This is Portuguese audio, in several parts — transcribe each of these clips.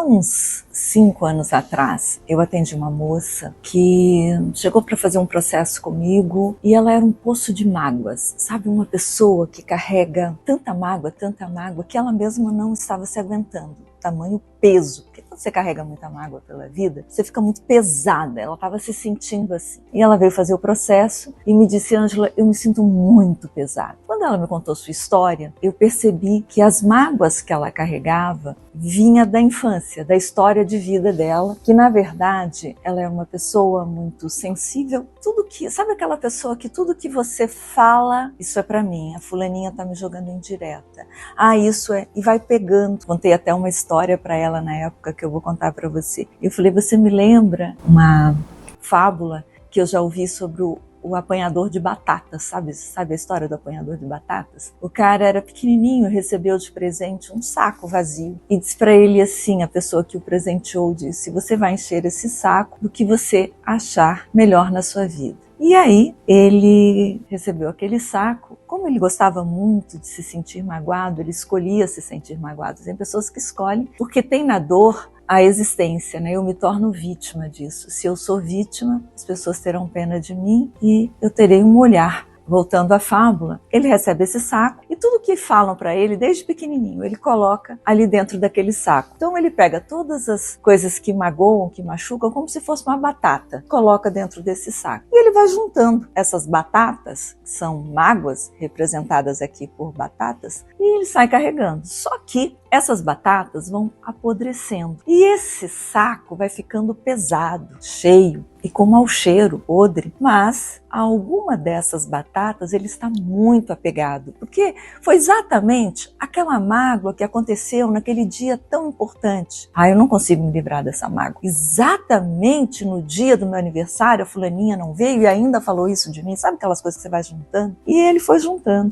uns 5 anos atrás, eu atendi uma moça que chegou para fazer um processo comigo e ela era um poço de mágoas. Sabe, uma pessoa que carrega tanta mágoa, que ela mesma não estava se aguentando. Tamanho peso. Porque quando você carrega muita mágoa pela vida, você fica muito pesada. Ela estava se sentindo assim. E ela veio fazer o processo e me disse: Ângela, eu me sinto muito pesada. Quando ela me contou sua história, eu percebi que as mágoas que ela carregava vinha da infância, da história de vida dela, que na verdade ela é uma pessoa muito sensível. Sabe aquela pessoa que tudo que você fala, isso é pra mim, a fulaninha tá me jogando indireta. Isso é, e vai pegando. Contei até uma história pra ela na época que eu vou contar pra você. Eu falei: você me lembra uma fábula que eu já ouvi sobre o apanhador de batatas, sabe a história do apanhador de batatas? O cara era pequenininho, recebeu de presente um saco vazio e disse para ele assim, a pessoa que o presenteou disse: você vai encher esse saco do que você achar melhor na sua vida. E aí ele recebeu aquele saco. Como ele gostava muito de se sentir magoado, ele escolhia se sentir magoado. Tem pessoas que escolhem porque tem na dor a existência, né? Eu me torno vítima disso. Se eu sou vítima, as pessoas terão pena de mim e eu terei um olhar. Voltando à fábula, ele recebe esse saco e tudo que falam para ele desde pequenininho, ele coloca ali dentro daquele saco. Então ele pega todas as coisas que magoam, que machucam, como se fosse uma batata, coloca dentro desse saco. E ele vai juntando essas batatas, que são mágoas, representadas aqui por batatas, e ele sai carregando. Só que essas batatas vão apodrecendo e esse saco vai ficando pesado, cheio e com mau cheiro, podre. Mas alguma dessas batatas ele está muito apegado, porque foi exatamente aquela mágoa que aconteceu naquele dia tão importante. Eu não consigo me livrar dessa mágoa. Exatamente no dia do meu aniversário, a fulaninha não veio e ainda falou isso de mim. Sabe aquelas coisas que você vai juntando? E ele foi juntando,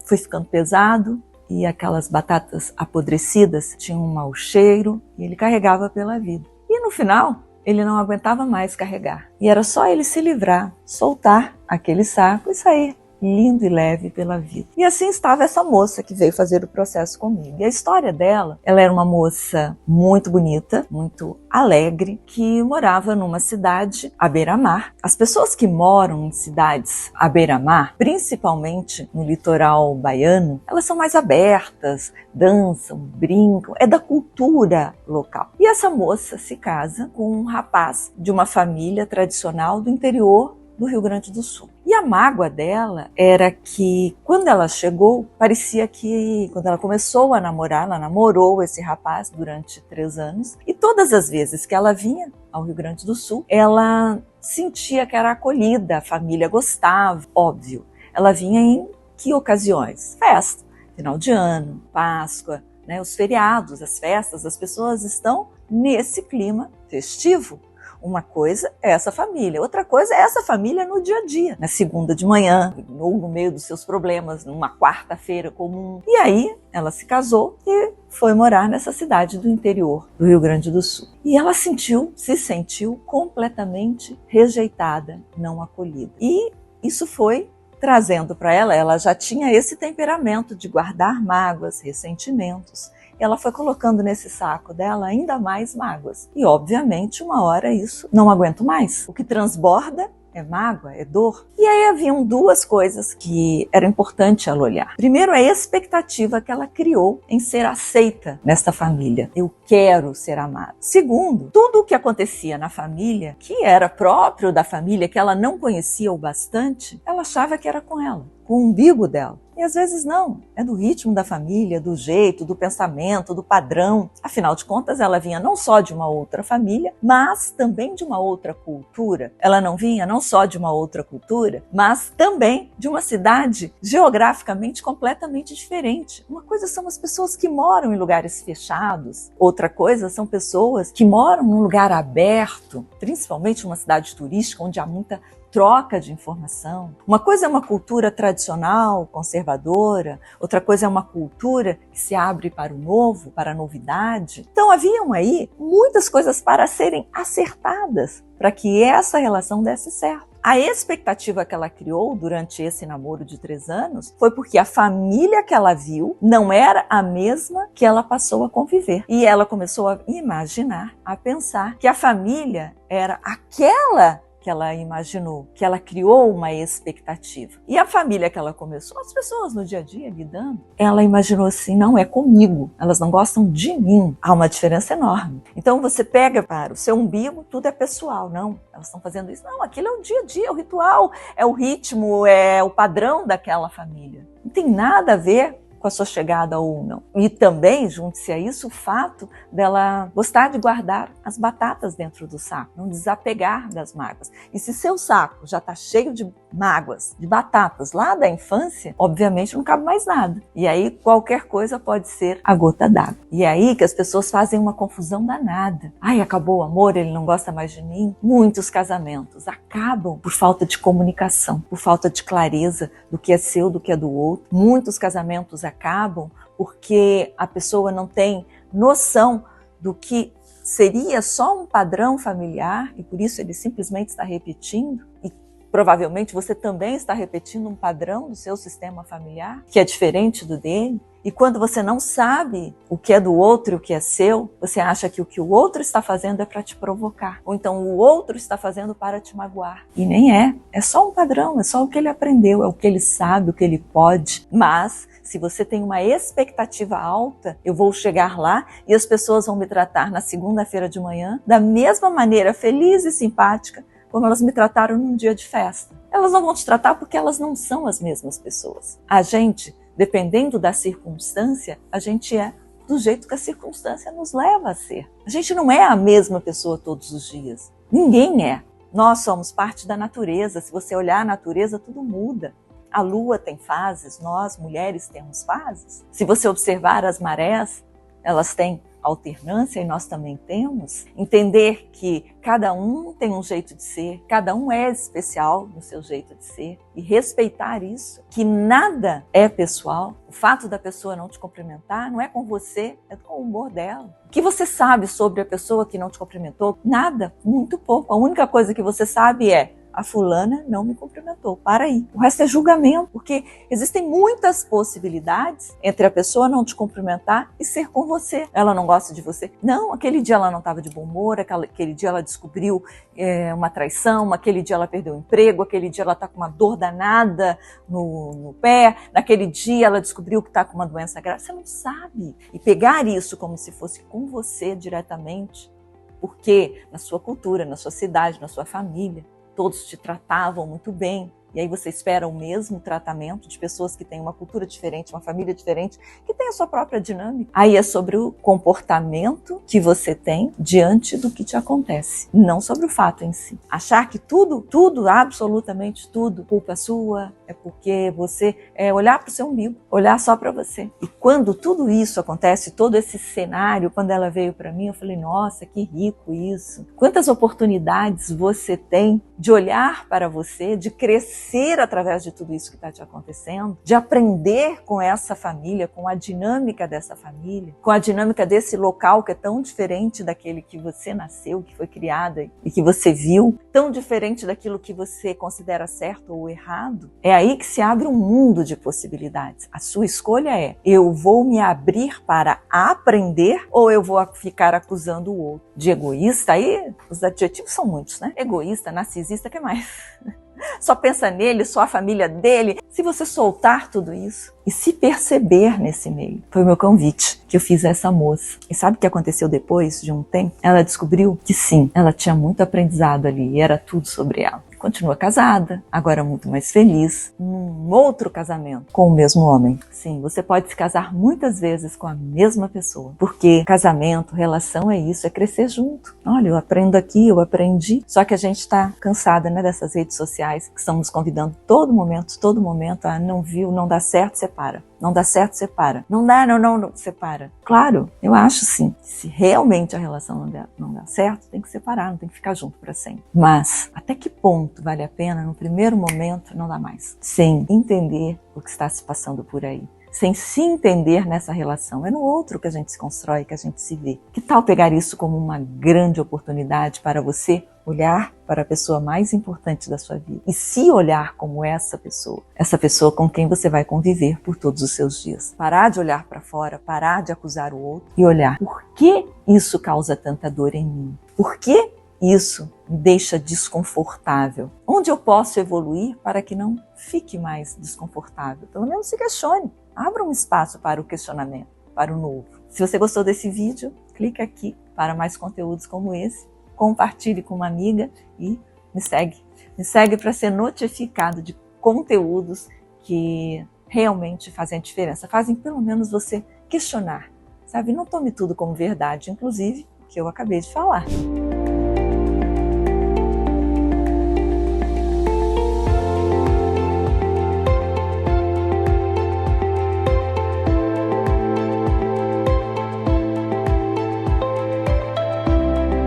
foi ficando pesado. E aquelas batatas apodrecidas tinham um mau cheiro e ele carregava pela vida. E no final, ele não aguentava mais carregar. E era só ele se livrar, soltar aquele saco e sair lindo e leve pela vida. E assim estava essa moça que veio fazer o processo comigo. E a história dela, ela era uma moça muito bonita, muito alegre, que morava numa cidade à beira-mar. As pessoas que moram em cidades à beira-mar, principalmente no litoral baiano, elas são mais abertas, dançam, brincam, é da cultura local. E essa moça se casa com um rapaz de uma família tradicional do interior do Rio Grande do Sul. E a mágoa dela era que quando ela chegou, parecia que quando ela começou a namorar, ela namorou esse rapaz durante 3 anos e todas as vezes que ela vinha ao Rio Grande do Sul, ela sentia que era acolhida, a família gostava, óbvio. Ela vinha em que ocasiões? Festa, final de ano, Páscoa, né, os feriados, as festas, as pessoas estão nesse clima festivo. Uma coisa é essa família, outra coisa é essa família no dia a dia, na segunda de manhã, ou no meio dos seus problemas, numa quarta-feira comum. E aí ela se casou e foi morar nessa cidade do interior do Rio Grande do Sul. E ela se sentiu completamente rejeitada, não acolhida. E isso foi trazendo para ela já tinha esse temperamento de guardar mágoas, ressentimentos. Ela foi colocando nesse saco dela ainda mais mágoas. E, obviamente, uma hora isso não aguento mais. O que transborda é mágoa, é dor. E aí haviam 2 coisas que era importante ela olhar. Primeiro, a expectativa que ela criou em ser aceita nesta família. Eu quero ser amada. Segundo, tudo o que acontecia na família, que era próprio da família, que ela não conhecia o bastante, ela achava que era com ela, com o umbigo dela. E às vezes não, é do ritmo da família, do jeito, do pensamento, do padrão. Afinal de contas, ela vinha não só de uma outra família, mas também de uma outra cultura. Ela não vinha não só de uma outra cultura, mas também de uma cidade geograficamente completamente diferente. Uma coisa são as pessoas que moram em lugares fechados, outra coisa são pessoas que moram num lugar aberto, principalmente uma cidade turística onde há muita troca de informação. Uma coisa é uma cultura tradicional, conservadora, outra coisa é uma cultura que se abre para o novo, para a novidade. Então haviam aí muitas coisas para serem acertadas para que essa relação desse certo. A expectativa que ela criou durante esse namoro de 3 anos foi porque a família que ela viu não era a mesma que ela passou a conviver. E ela começou a imaginar, a pensar que a família era aquela que ela imaginou, que ela criou uma expectativa. E a família que ela começou, as pessoas no dia a dia lidando, ela imaginou assim, não é comigo, elas não gostam de mim. Há uma diferença enorme. Então você pega para o seu umbigo, tudo é pessoal, não, elas estão fazendo isso. Não, aquilo é o dia a dia, é o ritual, é o ritmo, é o padrão daquela família. Não tem nada a ver com a sua chegada ou não. E também, junte-se a isso, o fato dela gostar de guardar as batatas dentro do saco, não desapegar das mágoas. E se seu saco já está cheio de mágoas, de batatas lá da infância, obviamente não cabe mais nada. E aí qualquer coisa pode ser a gota d'água. E é aí que as pessoas fazem uma confusão danada. Ai, acabou o amor, ele não gosta mais de mim. Muitos casamentos acabam por falta de comunicação, por falta de clareza do que é seu, do que é do outro. Muitos casamentos acabam porque a pessoa não tem noção do que seria só um padrão familiar e por isso ele simplesmente está repetindo e provavelmente você também está repetindo um padrão do seu sistema familiar que é diferente do dele. E quando você não sabe o que é do outro e o que é seu, você acha que o que o outro está fazendo é para te provocar. Ou então o outro está fazendo para te magoar. E nem é. É só um padrão, é só o que ele aprendeu, é o que ele sabe, o que ele pode. Mas se você tem uma expectativa alta, eu vou chegar lá e as pessoas vão me tratar na segunda-feira de manhã da mesma maneira feliz e simpática como elas me trataram num dia de festa. Elas não vão te tratar porque elas não são as mesmas pessoas. A gente, dependendo da circunstância, a gente é do jeito que a circunstância nos leva a ser. A gente não é a mesma pessoa todos os dias. Ninguém é. Nós somos parte da natureza. Se você olhar a natureza, tudo muda. A lua tem fases, nós, mulheres, temos fases. Se você observar as marés, elas têm alternância e nós também temos. Entender que cada um tem um jeito de ser, cada um é especial no seu jeito de ser e respeitar isso, que nada é pessoal. O fato da pessoa não te cumprimentar não é com você, é com o humor dela. O que você sabe sobre a pessoa que não te cumprimentou? Nada, muito pouco. A única coisa que você sabe é: a fulana não me cumprimentou, para aí. O resto é julgamento, porque existem muitas possibilidades entre a pessoa não te cumprimentar e ser com você. Ela não gosta de você. Não, aquele dia ela não estava de bom humor, aquele dia ela descobriu uma traição, aquele dia ela perdeu o emprego, aquele dia ela está com uma dor danada no pé, naquele dia ela descobriu que está com uma doença grave. Você não sabe. E pegar isso como se fosse com você diretamente, porque na sua cultura, na sua cidade, na sua família, todos te tratavam muito bem. E aí você espera o mesmo tratamento de pessoas que têm uma cultura diferente, uma família diferente, que tem a sua própria dinâmica. Aí é sobre o comportamento que você tem diante do que te acontece, não sobre o fato em si. Achar que tudo, absolutamente tudo, culpa sua, é porque você olhar para o seu umbigo, olhar só para você. E quando tudo isso acontece, todo esse cenário, quando ela veio para mim, eu falei, nossa, que rico isso. Quantas oportunidades você tem de olhar para você, de crescer através de tudo isso que está te acontecendo, de aprender com essa família, com a dinâmica dessa família, com a dinâmica desse local que é tão diferente daquele que você nasceu, que foi criada e que você viu, tão diferente daquilo que você considera certo ou errado. É aí que se abre um mundo de possibilidades. A sua escolha é: eu vou me abrir para aprender ou eu vou ficar acusando o outro de egoísta? Aí os adjetivos são muitos, né? Egoísta, narcisista, o que mais? Só pensa nele, só a família dele. Se você soltar tudo isso e se perceber nesse meio, foi o meu convite que eu fiz a essa moça. E sabe o que aconteceu depois de um tempo? Ela descobriu que sim, ela tinha muito aprendizado ali e era tudo sobre ela. Continua casada, agora muito mais feliz, num outro casamento com o mesmo homem. Sim, você pode se casar muitas vezes com a mesma pessoa, porque casamento, relação é isso, é crescer junto. Olha, eu aprendo aqui, eu aprendi, só que a gente está cansada, né, dessas redes sociais que estão nos convidando todo momento, não viu, não dá certo, separa. Não dá certo, separa. Não dá, não, separa. Claro, eu acho sim. Se realmente a relação não dá certo, tem que separar, não tem que ficar junto para sempre. Mas até que ponto vale a pena, no primeiro momento, não dá mais? Sem entender o que está se passando por aí. Sem se entender nessa relação. É no outro que a gente se constrói, que a gente se vê. Que tal pegar isso como uma grande oportunidade para você olhar para a pessoa mais importante da sua vida e se olhar como essa pessoa com quem você vai conviver por todos os seus dias. Parar de olhar para fora, parar de acusar o outro e olhar por que isso causa tanta dor em mim? Por que isso me deixa desconfortável? Onde eu posso evoluir para que não fique mais desconfortável? Pelo menos se questione. Abra um espaço para o questionamento, para o novo. Se você gostou desse vídeo, clica aqui para mais conteúdos como esse. Compartilhe com uma amiga e me segue. Me segue para ser notificado de conteúdos que realmente fazem a diferença. Fazem pelo menos você questionar, sabe? Não tome tudo como verdade, inclusive o que eu acabei de falar.